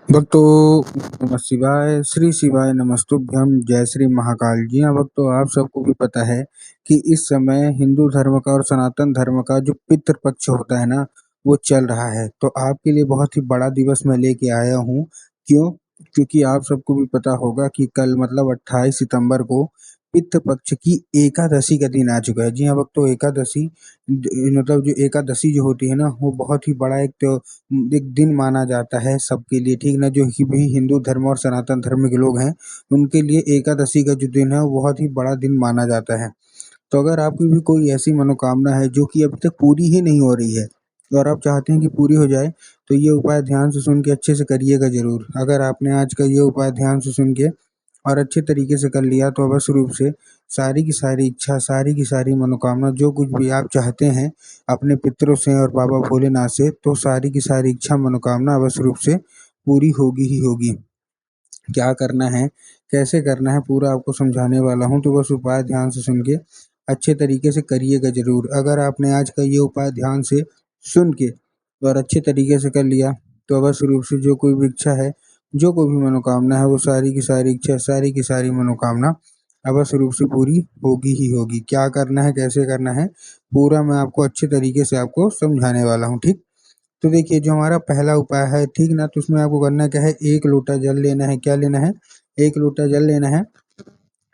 भक्तों नमः शिवाय, श्री शिवाय नमस्तुभ्यं, जय श्री महाकाल। जी हाँ भक्तों, आप सबको भी पता है कि इस समय हिंदू धर्म का और सनातन धर्म का जो पितृपक्ष होता है ना, वो चल रहा है। तो आपके लिए बहुत ही बड़ा दिवस मैं लेके आया हूँ। क्यों? क्योंकि आप सबको भी पता होगा कि कल मतलब 28 सितंबर को पितृपक्ष की एकादशी का दिन आ चुका है। जी हाँ भक्तों, एकादशी मतलब जो एकादशी जो होती है ना, वो बहुत ही बड़ा एक दिन माना जाता है सबके लिए, ठीक ना। जो भी हिंदू धर्म और सनातन धर्म के लोग हैं, उनके लिए एकादशी का जो दिन है वो बहुत ही बड़ा दिन माना जाता है। तो अगर आपकी भी कोई ऐसी मनोकामना है जो कि अभी तक पूरी ही नहीं हो रही है और आप चाहते हैं कि पूरी हो जाए, तो ये उपाय ध्यान से सुन के अच्छे से करिएगा जरूर। अगर आपने आज का ये उपाय ध्यान से सुन के और अच्छे तरीके से कर लिया, तो अवश्य रूप से सारी की सारी इच्छा, सारी की सारी मनोकामना, जो कुछ भी आप चाहते हैं अपने पितरों से और बाबा भोलेनाथ से, तो सारी की सारी इच्छा मनोकामना अवश्य रूप से पूरी होगी ही होगी। क्या करना है, कैसे करना है, पूरा आपको समझाने वाला हूँ। तो बस उपाय ध्यान से सुन के अच्छे तरीके से करिएगा जरूर। अगर आपने आज का ये उपाय ध्यान से सुन के और अच्छे तरीके से कर लिया, तो अवश्य रूप से जो कोई भी इच्छा है, जो कोई भी मनोकामना है, वो सारी की सारी इच्छा, सारी की सारी मनोकामना अवश्य रूप से पूरी होगी ही होगी। क्या करना है, कैसे करना है, पूरा मैं आपको अच्छे तरीके से आपको समझाने वाला हूँ, ठीक। तो देखिए, जो हमारा पहला उपाय है, ठीक ना, तो उसमें आपको करना क्या है, एक लोटा जल लेना है। क्या लेना है? एक लोटा जल लेना है।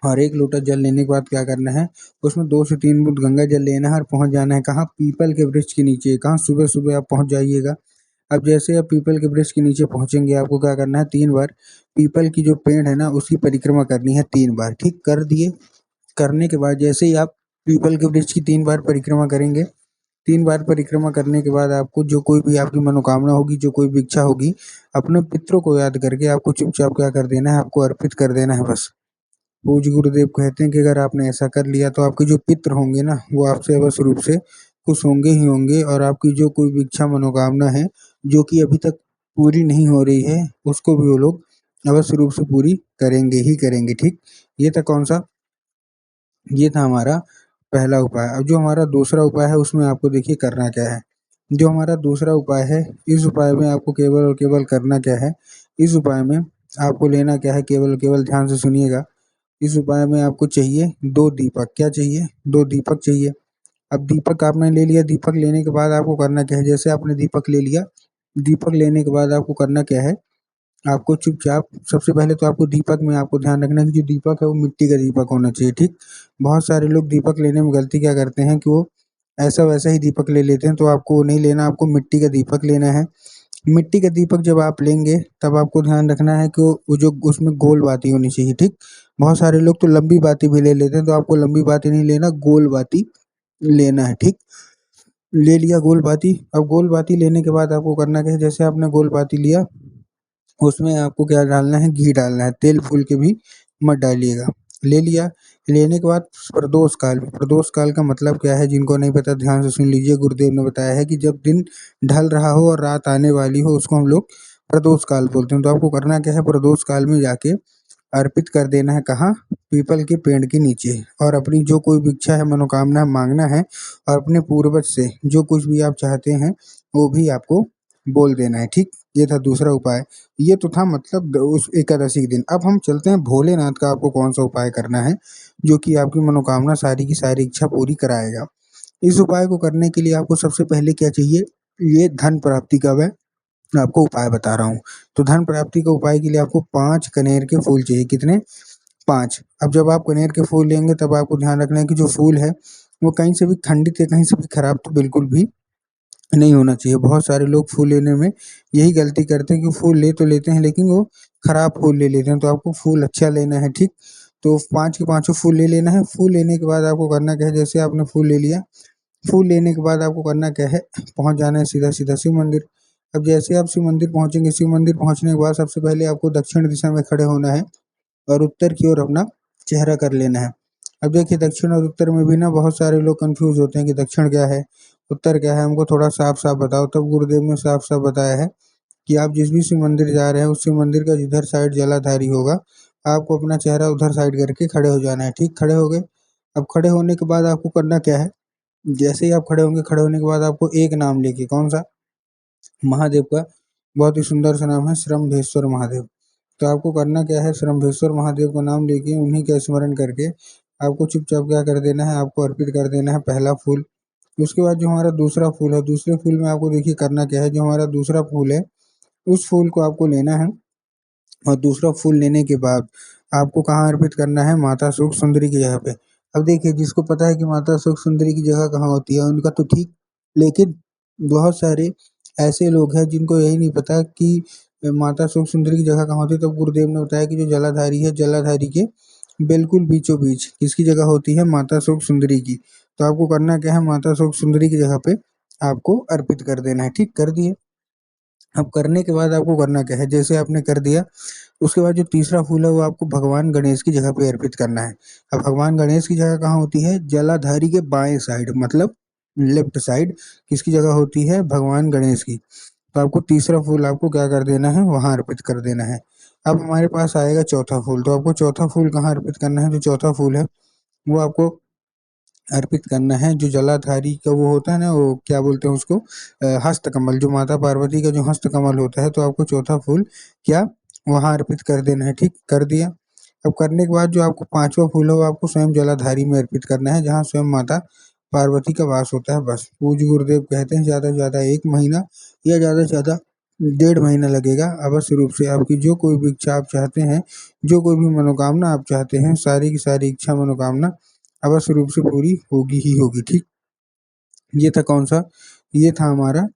और एक लोटा जल लेने के बाद क्या करना है, उसमें 2 से 3 बूंद गंगा जल लेना है और पहुंच जाना है कहाँ? पीपल के वृक्ष के नीचे। कहाँ? सुबह सुबह आप पहुंच जाइएगा। अब जैसे आप पीपल के वृक्ष के नीचे पहुंचेंगे, आपको क्या करना है, 3 बार पीपल की जो पेड़ है ना, उसकी परिक्रमा करनी है 3 बार। ठीक कर दिए? करने के बाद जैसे ही आप पीपल के वृक्ष की 3 बार परिक्रमा करेंगे, 3 बार परिक्रमा करने के बाद आपको जो कोई भी आपकी मनोकामना होगी, जो कोई भी इच्छा होगी, अपने पितरों को याद करके आपको चुपचाप क्या कर देना है, आपको अर्पित कर देना है बस। पूज्य गुरुदेव कहते हैं कि अगर आपने ऐसा कर लिया, तो आपके जो पितर होंगे ना, वो आपसे अवश्य रूप से खुश होंगे ही होंगे, और आपकी जो कोई भी इच्छा मनोकामना है, जो कि अभी तक पूरी नहीं हो रही है, उसको भी वो लोग अवश्य रूप से पूरी करेंगे ही करेंगे, ठीक। ये था कौन सा? ये था हमारा पहला उपाय। अब जो हमारा दूसरा उपाय है, उसमें आपको देखिए करना क्या है। जो हमारा दूसरा उपाय है, इस उपाय में आपको केवल और केवल करना क्या है, इस उपाय में आपको लेना क्या है, केवल और केवल ध्यान से सुनिएगा। इस उपाय में आपको चाहिए 2 दीपक। क्या चाहिए? 2 दीपक चाहिए। अब दीपक आपने ले लिया, दीपक लेने के बाद आपको करना क्या है, जैसे आपने दीपक ले लिया, दीपक लेने के बाद आपको करना क्या है, आपको चुपचाप सबसे पहले तो आपको दीपक में आपको ध्यान रखना है कि जो दीपक है वो मिट्टी का दीपक होना चाहिए, ठीक। बहुत सारे लोग दीपक लेने में गलती क्या करते हैं कि वो ऐसा वैसा ही दीपक ले लेते हैं, तो आपको वो नहीं लेना, आपको मिट्टी का दीपक लेना है। मिट्टी का दीपक जब आप लेंगे, तब आपको ध्यान रखना है कि वो जो उसमें गोल बाती होनी चाहिए, ठीक। बहुत सारे लोग तो लंबी बाती भी ले लेते हैं, तो आपको लंबी बाती नहीं लेना, गोल बाती लेना है, ठीक। ले लिया गोल बाती। अब गोल बाती लेने के बाद आपको करना क्या है, जैसे आपने गोल बाती लिया, उसमें आपको क्या डालना है, घी डालना है, तेल फूल के भी मत डालिएगा। ले लिया, लेने के बाद प्रदोष काल, प्रदोष काल का मतलब क्या है, जिनको नहीं पता ध्यान से सुन लीजिए। गुरुदेव ने बताया है कि जब दिन ढल रहा हो और रात आने वाली हो, उसको हम लोग प्रदोष काल बोलते हैं। तो आपको करना क्या है, प्रदोष काल में जाके अर्पित कर देना है कहाँ? पीपल के पेड़ के नीचे। और अपनी जो कोई भी इच्छा है, मनोकामना मांगना है, और अपने पूर्वज से जो कुछ भी आप चाहते हैं, वो भी आपको बोल देना है, ठीक। ये था दूसरा उपाय। ये तो था मतलब उस एकादशी के दिन। अब हम चलते हैं भोलेनाथ का आपको कौन सा उपाय करना है, जो कि आपकी मनोकामना सारी की सारी इच्छा पूरी कराएगा। इस उपाय को करने के लिए आपको सबसे पहले क्या चाहिए, ये धन प्राप्ति का मैं आपको उपाय बता रहा हूँ। तो धन प्राप्ति के उपाय के लिए आपको 5 कनेर के फूल चाहिए। कितने? 5। अब जब आप कनेर के फूल लेंगे, तब आपको ध्यान रखना है कि जो फूल है, वो कहीं से भी खंडित या कहीं से भी खराब तो बिल्कुल भी नहीं होना चाहिए। बहुत सारे लोग फूल लेने में यही गलती करते हैं कि फूल ले तो लेते हैं, लेकिन वो खराब फूल ले लेते हैं। तो आपको फूल अच्छा लेना है, ठीक। तो 5 के पाँचों फूल ले लेना है। फूल लेने के बाद आपको करना क्या है, जैसे आपने फूल ले लिया, फूल लेने के बाद आपको करना क्या है, पहुँच जाना है सीधा सीधा शिव मंदिर। अब जैसे आप शिव मंदिर पहुँचेंगे, शिव मंदिर पहुँचने के बाद सबसे पहले आपको दक्षिण दिशा में खड़े होना है और उत्तर की ओर अपना चेहरा कर लेना है। अब देखिए, दक्षिण और उत्तर में भी ना बहुत सारे लोग कंफ्यूज होते हैं कि दक्षिण क्या है, उत्तर क्या है, हमको थोड़ा साफ साफ बताओ। तब गुरुदेव ने साफ साफ बताया है कि आप जिस भी शिव मंदिर जा रहे हैं, उस शिव मंदिर का जिधर साइड जलाधारी होगा, आपको अपना चेहरा उधर साइड करके खड़े हो जाना है, ठीक। खड़े हो गए। अब खड़े होने के बाद आपको करना क्या है, जैसे ही आप खड़े होंगे, खड़े होने के बाद आपको एक नाम लेके, कौन सा? महादेव का बहुत ही सुंदर सा नाम है श्रमभेश्वर महादेव। तो आपको करना क्या है, श्रमभेश्वर महादेव का नाम लेके उन्हीं का स्मरण करके आपको चुपचाप क्या कर देना है, आपको अर्पित कर देना है पहला फूल। उसके बाद जो हमारा दूसरा फूल है, दूसरे फूल में आपको देखिए करना क्या है, जो हमारा दूसरा फूल है उस फूल को आपको लेना है और दूसरा फूल लेने के बाद आपको कहाँ अर्पित करना है, माता सुख सुंदरी की जगह पे। अब देखिए जिसको पता है कि माता सुख सुंदरी की जगह कहाँ होती है उनका तो ठीक, लेकिन बहुत सारे ऐसे लोग हैं जिनको यही नहीं पता कि माता सुख सुंदरी की जगह कहाँ होती है। तब गुरुदेव ने बताया कि जो जलाधारी है, जलाधारी के बिल्कुल बीचों बीच किसकी जगह होती है, माता सुख सुंदरी की। तो आपको करना क्या है, माता सुख सुंदरी की जगह पे आपको अर्पित कर देना है। ठीक, कर दिए। अब करने के बाद आपको करना क्या है, जैसे आपने कर दिया उसके बाद जो तीसरा फूल है वो आपको भगवान गणेश की जगह पे अर्पित करना है। अब भगवान गणेश की जगह कहाँ होती है, जलाधारी के बाएं साइड, मतलब लेफ्ट साइड किसकी जगह होती है, भगवान गणेश की। तो आपको तीसरा फूल आपको क्या कर देना है, वहां अर्पित कर देना है। अब हमारे पास आएगा चौथा फूल। तो आपको चौथा फूल कहाँ अर्पित करना है, जो चौथा फूल है वो आपको अर्पित करना है, जो जलाधारी का वो होता है ना, वो क्या बोलते हैं उसको, हस्त कमल, जो माता पार्वती का जो हस्त कमल होता है। तो आपको चौथा फूल क्या वहाँ अर्पित कर देना है। ठीक, कर दिया। अब करने के बाद जो आपको पांचवा फूल है वो आपको स्वयं जलाधारी में अर्पित करना है, जहाँ स्वयं माता पार्वती का वास होता है। बस पूज्य गुरुदेव कहते हैं ज़्यादा से ज़्यादा 1 महीना या ज़्यादा से ज़्यादा 1.5 महीना लगेगा। अवश्य रूप से आपकी जो कोई भी इच्छा आप चाहते हैं, जो कोई भी मनोकामना आप चाहते हैं, सारी की सारी इच्छा मनोकामना अवश्य रूप से पूरी होगी ही होगी। ठीक, ये था कौन सा, ये था हमारा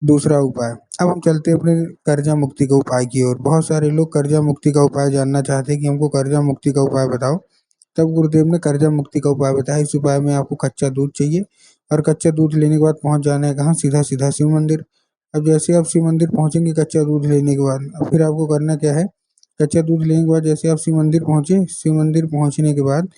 दूसरा उपाय। अब हम चलते हैं अपने कर्जा मुक्ति के उपाय की ओर। बहुत सारे लोग कर्जा मुक्ति का उपाय जानना चाहते हैं कि हमको कर्जा मुक्ति का उपाय बताओ। तब गुरुदेव ने कर्जा मुक्ति का उपाय बताया। इस उपाय में आपको कच्चा दूध चाहिए और कच्चा दूध लेने के बाद पहुंच जाना है कहाँ, सीधा सीधा शिव मंदिर। अब जैसे आप शिव मंदिर पहुंचेंगे कच्चा दूध लेने के बाद, अब फिर आपको करना क्या है, कच्चा दूध लेने के बाद जैसे आप शिव मंदिर पहुंचे, शिव मंदिर पहुंचने के बाद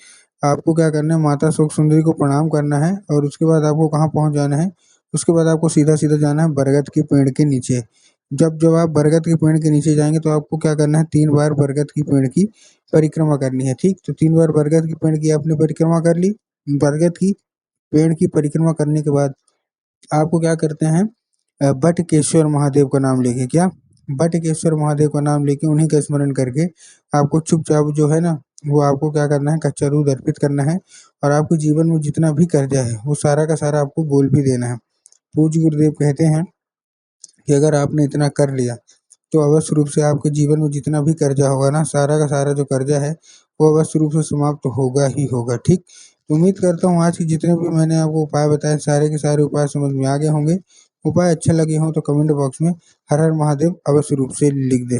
आपको क्या करना है, माता सुख सुंदरी को प्रणाम करना है और उसके बाद आपको कहाँ पहुंच जाना है, उसके बाद आपको सीधा सीधा जाना है बरगद के पेड़ के नीचे। जब जब आप बरगद के पेड़ के नीचे जाएंगे तो आपको क्या करना है, 3 बार बरगद की पेड़ की परिक्रमा करनी है। ठीक, तो 3 बार बरगद के पेड़ की आपने परिक्रमा कर ली। बरगद की पेड़ की परिक्रमा करने के बाद आपको क्या करते हैं, बटकेश्वर महादेव का नाम लेके, क्या, बटकेश्वर महादेव का नाम लेके उन्हीं का स्मरण करके आपको चुपचाप जो है ना, वो आपको क्या करना है, कच्चा दूध अर्पित करना है और आपके जीवन में जितना भी कर्जा है वो सारा का सारा आपको बोल भी देना है। पूज्य गुरुदेव कहते हैं कि अगर आपने इतना कर लिया तो अवश्य रूप से आपके जीवन में जितना भी कर्जा होगा ना, सारा का सारा जो कर्जा है वो अवश्य रूप से समाप्त तो होगा ही होगा। ठीक, तो उम्मीद करता हूँ आज के जितने भी मैंने आपको उपाय बताए सारे के सारे उपाय समझ में आ गए होंगे। उपाय अच्छे लगे हों तो कमेंट बॉक्स में हर हर महादेव अवश्य रूप से लिख दें।